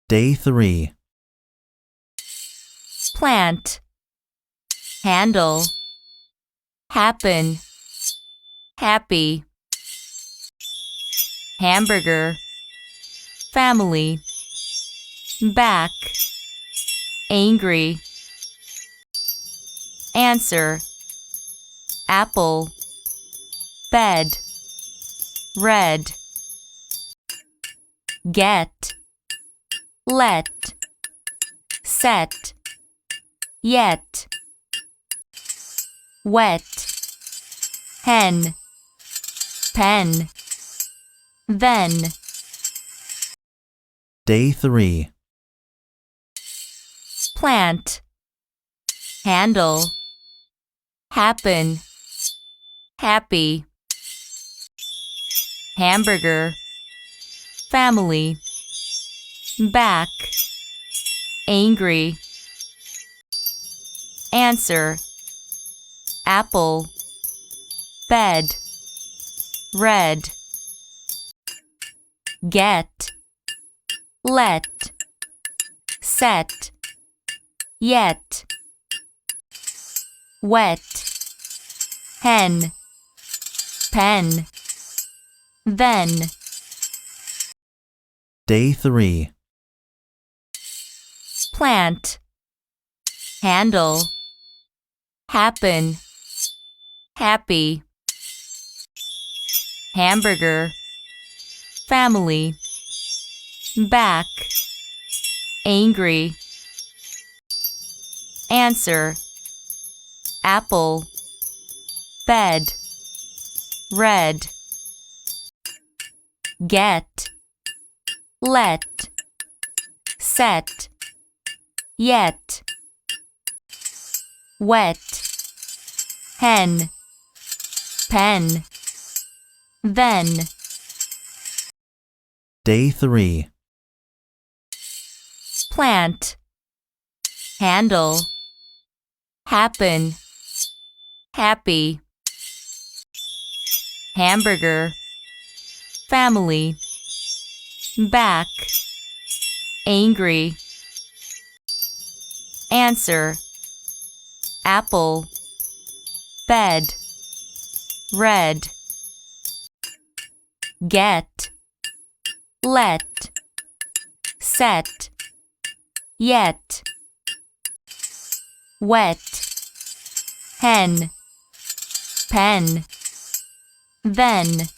Day 3. Plant, handle, happen, happy, hamburger, family, back, angry, answer, apple, bed, red, get, let, set, yet, wet, hen, pen, then. Day 3. Plant, handle, happen, happy, hamburger, family, back, angry, answer, apple, bed, red, get, let, set, yet, wet, hen, pen, then. Day 3. Plant, handle, happen, happy, hamburger, family, back, angry, answer, apple, bed, red, get, let, set, yet, wet, hen, pen, then. Day 3. Plant, handle, happen, happy, hamburger, family, back, angry, answer, apple, bed, red, get, let, set, yet, wet, hen, pen, then.